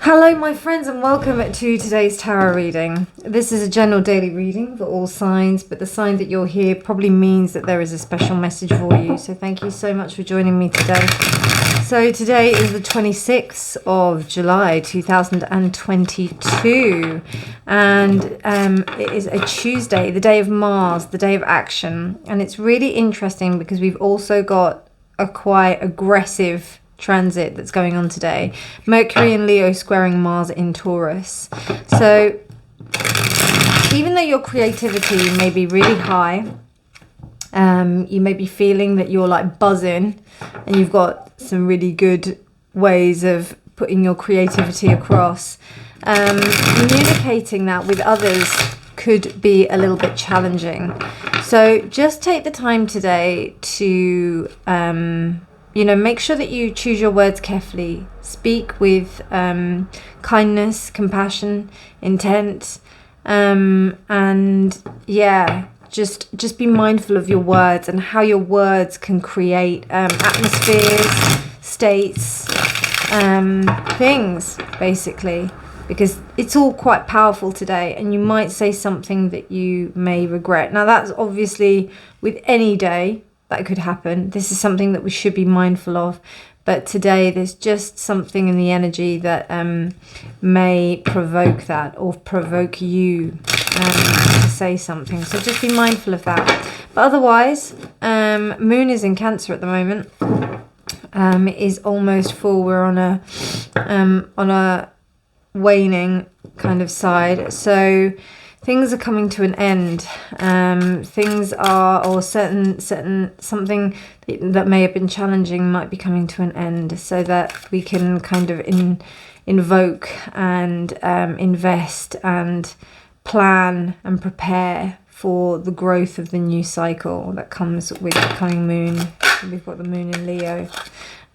Hello my friends and welcome to today's tarot reading. This is a general daily reading for all signs, but the sign that you're here probably means that there is a special message for you. So thank you so much for joining me today. So today is the 26th of July 2022 and it is a Tuesday, the day of Mars, the day of action. And it's really interesting because we've also got a quite aggressive transit that's going on today. Mercury in Leo squaring Mars in Taurus. So even though your creativity may be really high, you may be feeling that you're like buzzing and you've got some really good ways of putting your creativity across, communicating that with others could be a little bit challenging. So just take the time today to make sure that you choose your words carefully. Speak with kindness, compassion, intent, just be mindful of your words and how your words can create atmospheres, states, things, basically, because it's all quite powerful today, and you might say something that you may regret. Now, that's obviously with any day that could happen. This is something that we should be mindful of. But today there's just something in the energy that may provoke that or provoke you to say something. So just be mindful of that. But otherwise, Moon is in Cancer at the moment. It is almost full. We're on a waning kind of side. So things are coming to an end. Things are, or something that may have been challenging might be coming to an end, so that we can kind of invoke and invest and plan and prepare for the growth of the new cycle that comes with the coming moon. We've got the moon in Leo.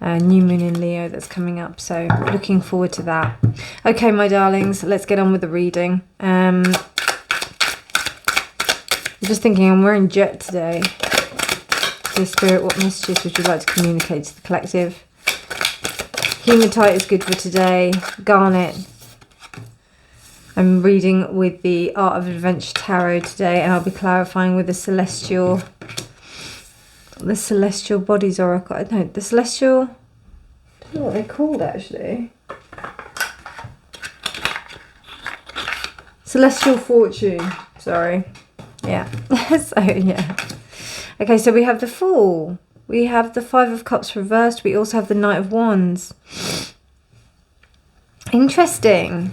New moon in Leo that's coming up, so looking forward to that. Okay, my darlings, let's get on with the reading. I'm just thinking, I'm wearing jet today. So Spirit, what messages would you like to communicate to the collective? Hematite is good for today. Garnet. I'm reading with the Art of Adventure Tarot today, and I'll be clarifying with the Celestial Bodies Oracle. I don't know, the Celestial, I don't know what they're called actually. Celestial Fortune, sorry. Yeah, so yeah. Okay, so we have the Fool. We have the Five of Cups reversed. We also have the Knight of Wands. Interesting.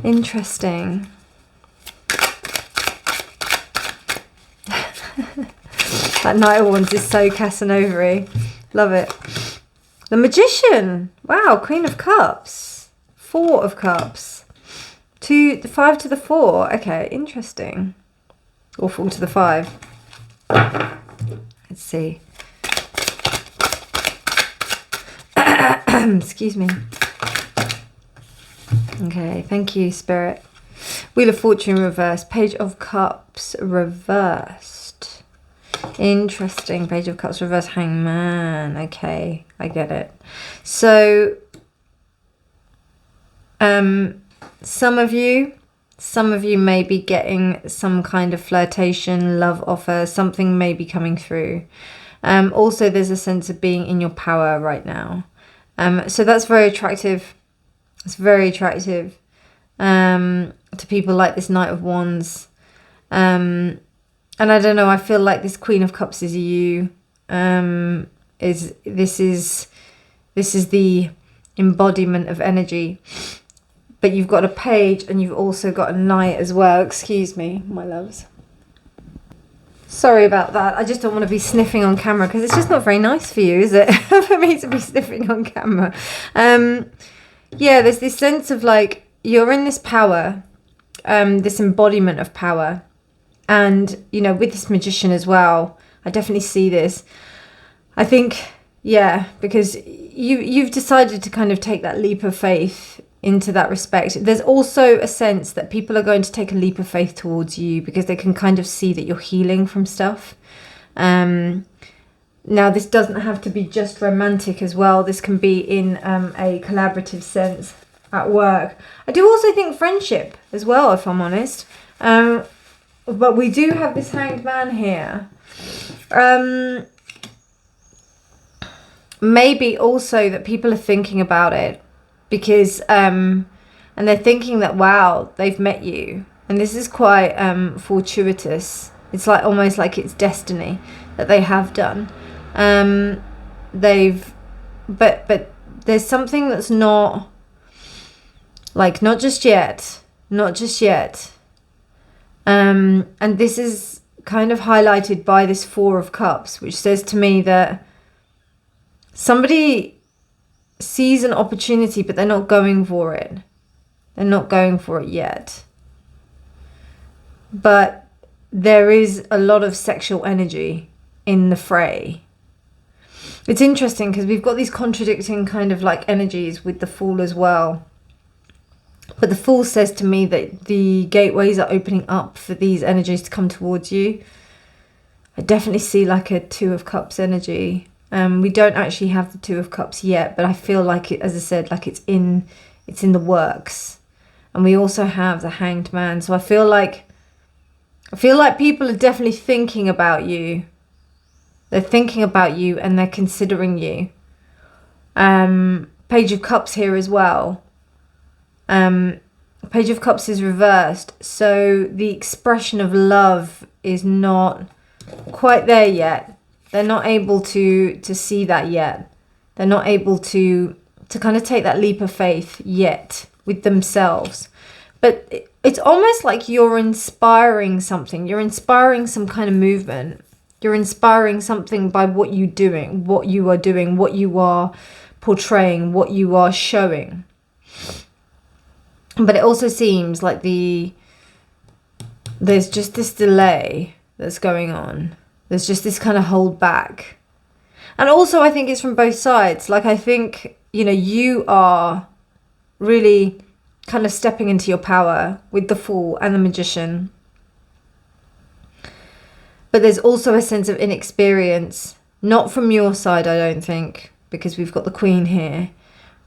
Interesting. That Knight of Wands is so Casanova-y. Love it. The Magician. Wow, Queen of Cups. Four of Cups. The 5 to the 4. Okay, interesting. Or 4 to the 5. Let's see. Excuse me. Okay, thank you, Spirit. Wheel of Fortune reversed. Page of Cups reversed. Interesting. Page of Cups reversed. Hangman. Okay, I get it. So, some of you may be getting some kind of flirtation, love offer. Something may be coming through. Also, there's a sense of being in your power right now. So that's very attractive. It's very attractive to people like this Knight of Wands. And I don't know, I feel like this Queen of Cups is you. This is the embodiment of energy. But you've got a page and you've also got a knight as well. Excuse me, my loves. Sorry about that. I just don't want to be sniffing on camera because it's just not very nice for you, is it? For me to be sniffing on camera. Yeah, there's this sense of like you're in this power, this embodiment of power. And, with this Magician as well, I definitely see this. I think, yeah, because you've decided to kind of take that leap of faith into that respect. There's also a sense that people are going to take a leap of faith towards you because they can kind of see that you're healing from stuff. Now, this doesn't have to be just romantic as well. This can be in a collaborative sense at work. I do also think friendship as well, if I'm honest. But we do have this Hanged Man here. Maybe also that people are thinking about it because, and they're thinking that, wow, they've met you. And this is quite fortuitous. It's like almost like it's destiny that they have done. But there's something that's not just yet. And this is kind of highlighted by this Four of Cups, which says to me that somebody sees an opportunity, but they're not going for it. They're not going for it yet. But there is a lot of sexual energy in the fray. It's interesting because we've got these contradicting kind of like energies with the Fool as well. But the Fool says to me that the gateways are opening up for these energies to come towards you. I definitely see like a Two of Cups energy. We don't actually have the Two of Cups yet, but I feel like it, as I said, like it's in the works. And we also have the Hanged Man. So I feel like people are definitely thinking about you. They're thinking about you and they're considering you. Page of Cups here as well. Page of Cups is reversed. So the expression of love is not quite there yet. They're not able to see that yet. They're not able to kind of take that leap of faith yet with themselves. But it's almost like you're inspiring something. You're inspiring some kind of movement. You're inspiring something by what you're doing, what you are portraying, what you are showing. But it also seems like there's just this delay that's going on. There's just this kind of hold back. And also I think it's from both sides. Like I think, you are really kind of stepping into your power with the Fool and the Magician. But there's also a sense of inexperience, not from your side, I don't think, because we've got the Queen here,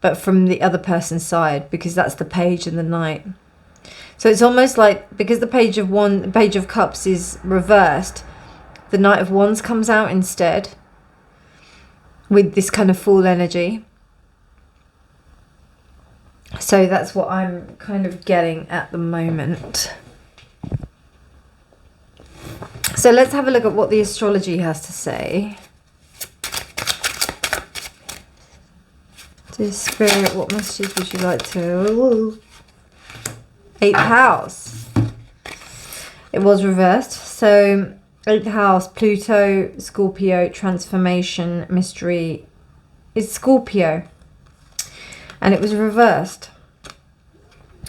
but from the other person's side, because that's the Page and the Knight. So it's almost like, because the Page of Cups is reversed, the Knight of Wands comes out instead with this kind of Fool energy. So that's what I'm kind of getting at the moment. So let's have a look at what the astrology has to say. Dear Spirit, what messages would you like to... 8th house. It was reversed. So 8th house, Pluto, Scorpio, transformation, mystery. It's Scorpio. And it was reversed.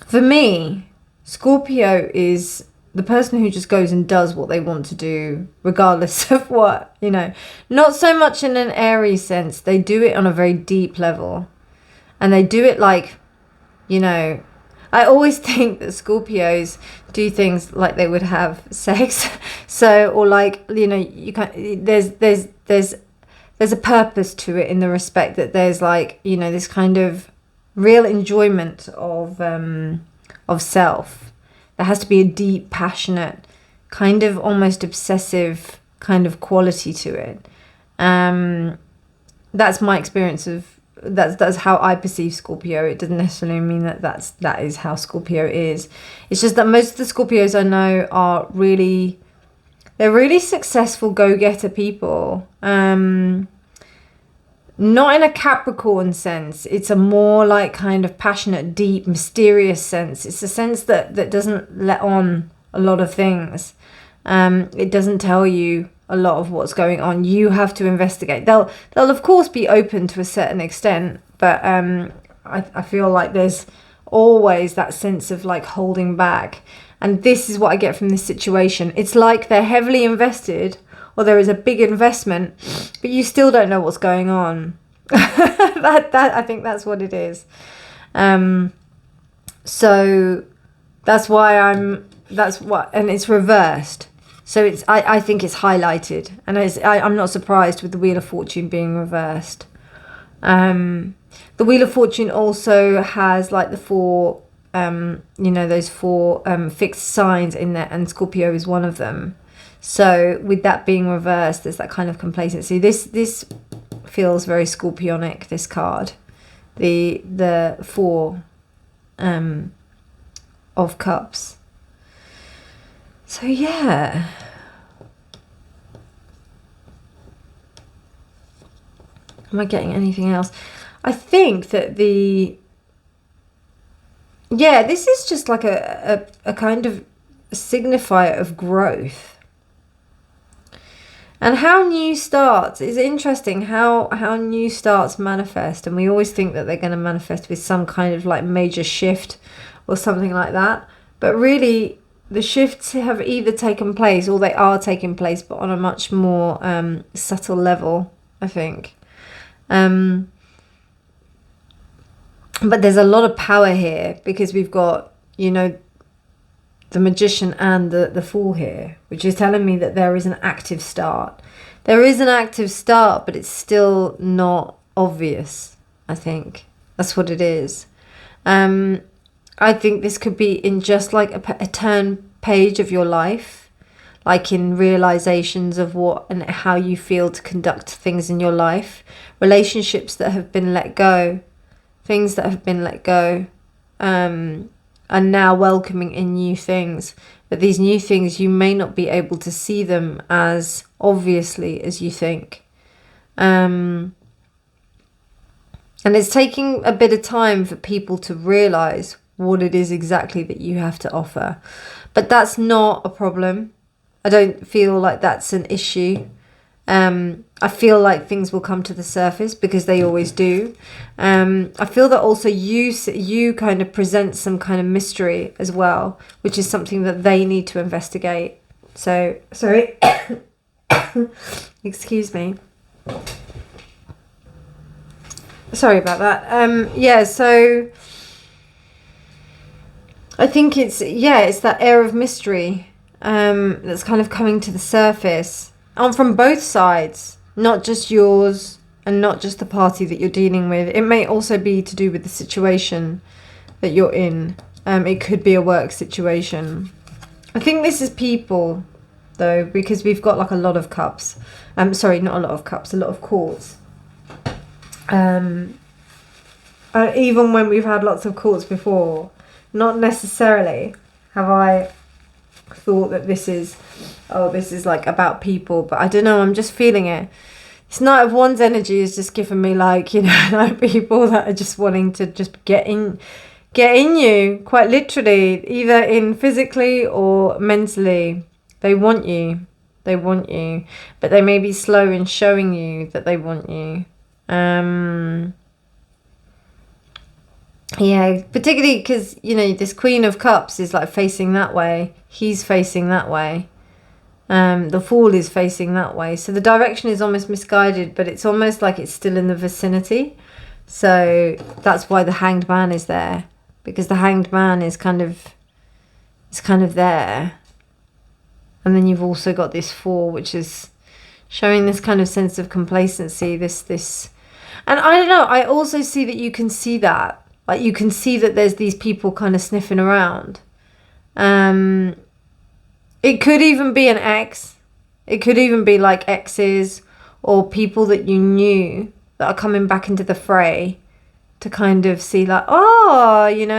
For me, Scorpio is the person who just goes and does what they want to do, regardless of what, Not so much in an airy sense. They do it on a very deep level. And they do it like, I always think that Scorpios do things like they would have sex. So, or like, you can't, there's a purpose to it in the respect that there's like, this kind of real enjoyment of self. There has to be a deep, passionate, kind of almost obsessive kind of quality to it. That's my experience of, that's how I perceive Scorpio. It doesn't necessarily mean that is how Scorpio is. It's just that most of the Scorpios I know are really successful go-getter people. Not in a Capricorn sense. It's a more like kind of passionate, deep, mysterious sense. It's a sense that doesn't let on a lot of things. It doesn't tell you a lot of what's going on. You have to investigate. They'll of course be open to a certain extent, but I feel like there's always that sense of like holding back. And this is what I get from this situation. It's like they're heavily invested, or there is a big investment, but you still don't know what's going on. I think that's what it is. So that's why and it's reversed. So I think it's highlighted, and I'm not surprised with the Wheel of Fortune being reversed. The Wheel of Fortune also has like the four, those four fixed signs in there, and Scorpio is one of them. So with that being reversed, there's that kind of complacency. This feels very Scorpionic, this card. The Four of Cups. So yeah. Am I getting anything else? I think that this is just like a kind of signifier of growth. And how new starts is interesting, how new starts manifest. And we always think that they're going to manifest with some kind of like major shift or something like that. But really, the shifts have either taken place or they are taking place, but on a much more subtle level, I think. But there's a lot of power here because we've got, the Magician and the Fool here, which is telling me that there is an active start. There is an active start, but it's still not obvious, I think. That's what it is. I think this could be in just like a turn page of your life, like in realizations of what and how you feel to conduct things in your life, relationships that have been let go, things that have been let go, and now welcoming in new things. But these new things, you may not be able to see them as obviously as you think. And it's taking a bit of time for people to realize what it is exactly that you have to offer. But that's not a problem. I don't feel like that's an issue. I feel like things will come to the surface because they always do. I feel that also you kind of present some kind of mystery as well, which is something that they need to investigate. So, sorry. Excuse me. Sorry about that. So I think it's that air of mystery that's kind of coming to the surface. From both sides, not just yours and not just the party that you're dealing with. It may also be to do with the situation that you're in. It could be a work situation. I think this is people, though, because we've got like a lot of cups. Sorry, not a lot of cups, a lot of courts. Even when we've had lots of courts before, not necessarily have I thought that this is like about people, but I don't know, I'm just feeling it. This Knight of Wands energy is just giving me like, like people that are just wanting to just get in you, quite literally, either in physically or mentally. They want you, but they may be slow in showing you that they want you. Particularly because, this Queen of Cups is like facing that way. He's facing that way. The Fool is facing that way. So the direction is almost misguided, but it's almost like it's still in the vicinity. So that's why the Hanged Man is there. Because the Hanged Man is kind of there. And then you've also got this Four, which is showing this kind of sense of complacency. This. And I don't know, I also see that you can see that. Like you can see that there's these people kind of sniffing around. It could even be an ex. It could even be like exes or people that you knew that are coming back into the fray to kind of see like, what are you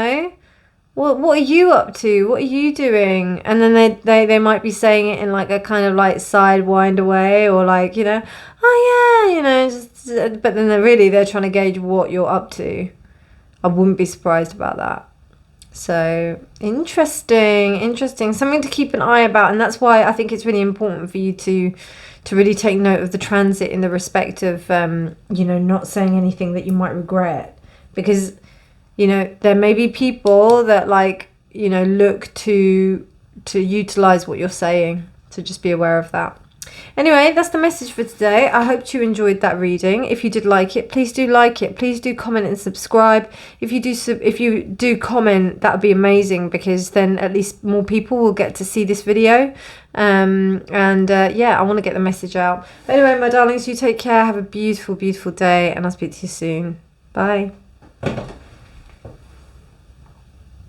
up to? What are you doing? And then they might be saying it in like a kind of like sidewinder way or like, but then they're trying to gauge what you're up to. I wouldn't be surprised about that. So interesting. Something to keep an eye about. And that's why I think it's really important for you to really take note of the transit in the respect of, not saying anything that you might regret. Because, there may be people that look to utilize what you're saying. So just be aware of that. Anyway, that's the message for today. I hope you enjoyed that reading. If you did like it, please do like it. Please do comment and subscribe. If you do comment, that would be amazing, because then at least more people will get to see this video. Yeah, I want to get the message out. But anyway, my darlings, you take care. Have a beautiful, beautiful day, and I'll speak to you soon. Bye.